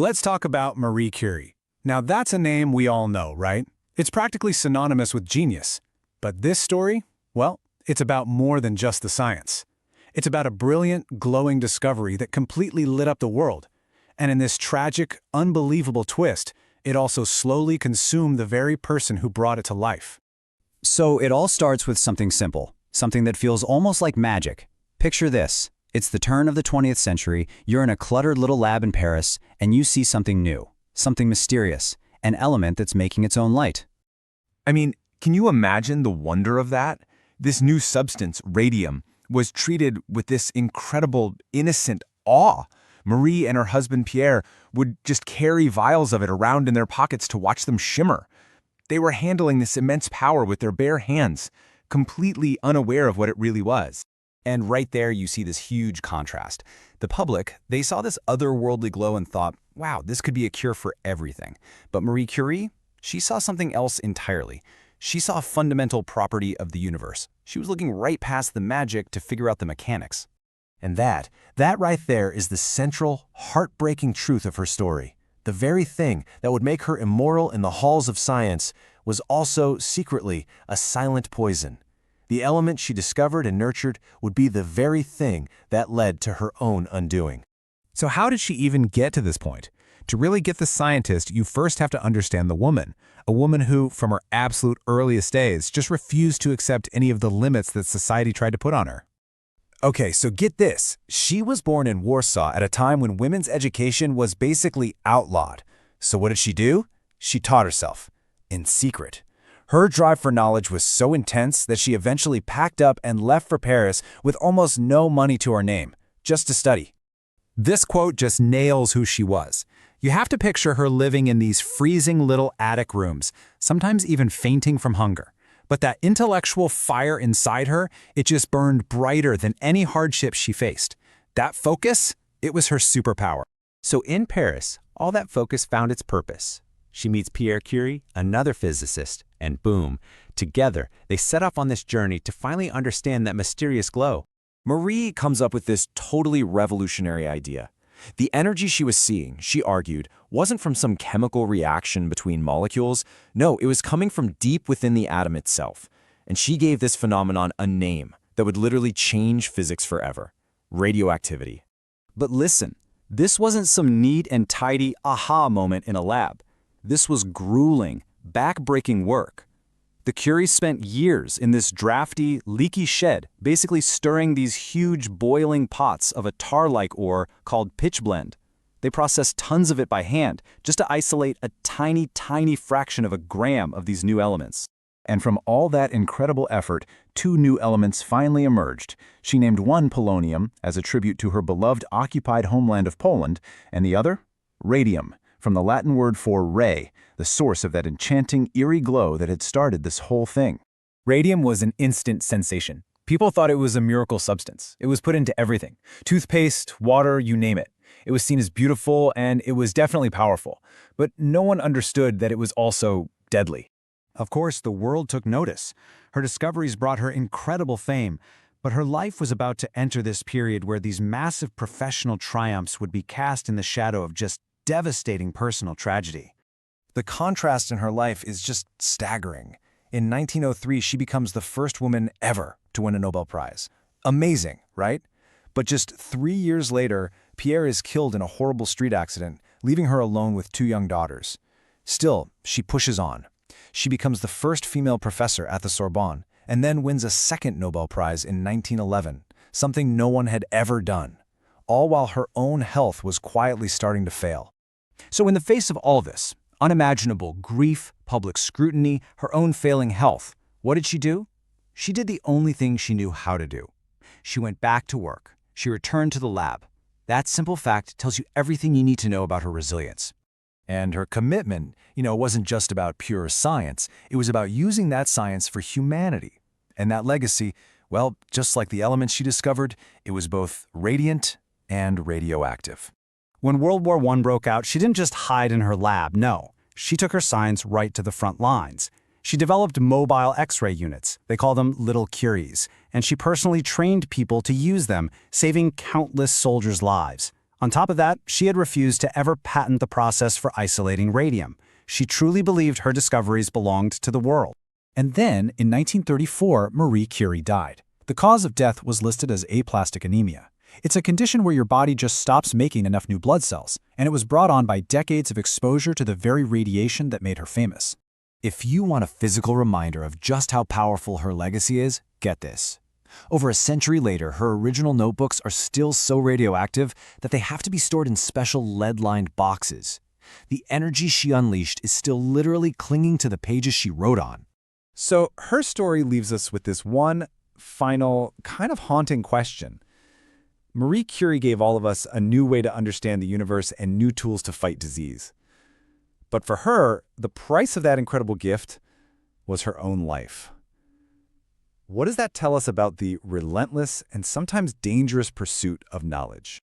Let's talk about Marie Curie. Now that's a name we all know, right? It's practically synonymous with genius. But this story, well, it's about more than just the science. It's about a brilliant, glowing discovery that completely lit up the world. And in this tragic, unbelievable twist, it also slowly consumed the very person who brought it to life. So it all starts with something simple, something that feels almost like magic. Picture this. It's the turn of the 20th century, you're in a cluttered little lab in Paris, and you see something new, something mysterious, an element that's making its own light. I mean, can you imagine the wonder of that? This new substance, radium, was treated with this incredible, innocent awe. Marie and her husband Pierre would just carry vials of it around in their pockets to watch them shimmer. They were handling this immense power with their bare hands, completely unaware of what it really was. And right there you see this huge contrast. The public, they saw this otherworldly glow and thought, wow, this could be a cure for everything. But Marie Curie, she saw something else entirely. She saw a fundamental property of the universe. She was looking right past the magic to figure out the mechanics. And that right there is the central, heartbreaking truth of her story. The very thing that would make her immortal in the halls of science was also, secretly, a silent poison. The element she discovered and nurtured would be the very thing that led to her own undoing. So how did she even get to this point? To really get the scientist, you first have to understand the woman, a woman who, from her absolute earliest days, just refused to accept any of the limits that society tried to put on her. Okay, so get this. She was born in Warsaw at a time when women's education was basically outlawed. So what did she do? She taught herself, in secret. Her drive for knowledge was so intense that she eventually packed up and left for Paris with almost no money to her name, just to study. This quote just nails who she was. You have to picture her living in these freezing little attic rooms, sometimes even fainting from hunger. But that intellectual fire inside her, it just burned brighter than any hardship she faced. That focus, it was her superpower. So in Paris, all that focus found its purpose. She meets Pierre Curie, another physicist, and boom, together they set off on this journey to finally understand that mysterious glow. Marie comes up with this totally revolutionary idea. The energy she was seeing, she argued, wasn't from some chemical reaction between molecules. No, it was coming from deep within the atom itself. And she gave this phenomenon a name that would literally change physics forever: radioactivity. But listen, this wasn't some neat and tidy aha moment in a lab. This was grueling, back-breaking work. The Curies spent years in this drafty, leaky shed, basically stirring these huge boiling pots of a tar-like ore called pitchblende. They processed tons of it by hand, just to isolate a tiny, tiny fraction of a gram of these new elements. And from all that incredible effort, 2 new elements finally emerged. She named one polonium, as a tribute to her beloved occupied homeland of Poland, and the other, radium, from the Latin word for ray, the source of that enchanting, eerie glow that had started this whole thing. Radium was an instant sensation. People thought it was a miracle substance. It was put into everything: toothpaste, water, you name it. It was seen as beautiful, and it was definitely powerful. But no one understood that it was also deadly. Of course, the world took notice. Her discoveries brought her incredible fame, but her life was about to enter this period where these massive professional triumphs would be cast in the shadow of just devastating personal tragedy. The contrast in her life is just staggering. In 1903, she becomes the first woman ever to win a Nobel Prize. Amazing, right? But just 3 years later, Pierre is killed in a horrible street accident, leaving her alone with 2 young daughters. Still, she pushes on. She becomes the first female professor at the Sorbonne, and then wins a second Nobel Prize in 1911, something no one had ever done, all while her own health was quietly starting to fail. So in the face of all this, unimaginable grief, public scrutiny, her own failing health, what did she do? She did the only thing she knew how to do. She went back to work. She returned to the lab. That simple fact tells you everything you need to know about her resilience. And her commitment, wasn't just about pure science. It was about using that science for humanity. And that legacy, well, just like the elements she discovered, it was both radiant and radioactive. When World War I broke out, she didn't just hide in her lab, no. She took her science right to the front lines. She developed mobile X-ray units. They call them Little Curies. And she personally trained people to use them, saving countless soldiers' lives. On top of that, she had refused to ever patent the process for isolating radium. She truly believed her discoveries belonged to the world. And then, in 1934, Marie Curie died. The cause of death was listed as aplastic anemia. It's a condition where your body just stops making enough new blood cells, and it was brought on by decades of exposure to the very radiation that made her famous. If you want a physical reminder of just how powerful her legacy is, get this. Over a century later, her original notebooks are still so radioactive that they have to be stored in special lead-lined boxes. The energy she unleashed is still literally clinging to the pages she wrote on. So her story leaves us with this one final, kind of haunting question. Marie Curie gave all of us a new way to understand the universe and new tools to fight disease. But for her, the price of that incredible gift was her own life. What does that tell us about the relentless and sometimes dangerous pursuit of knowledge?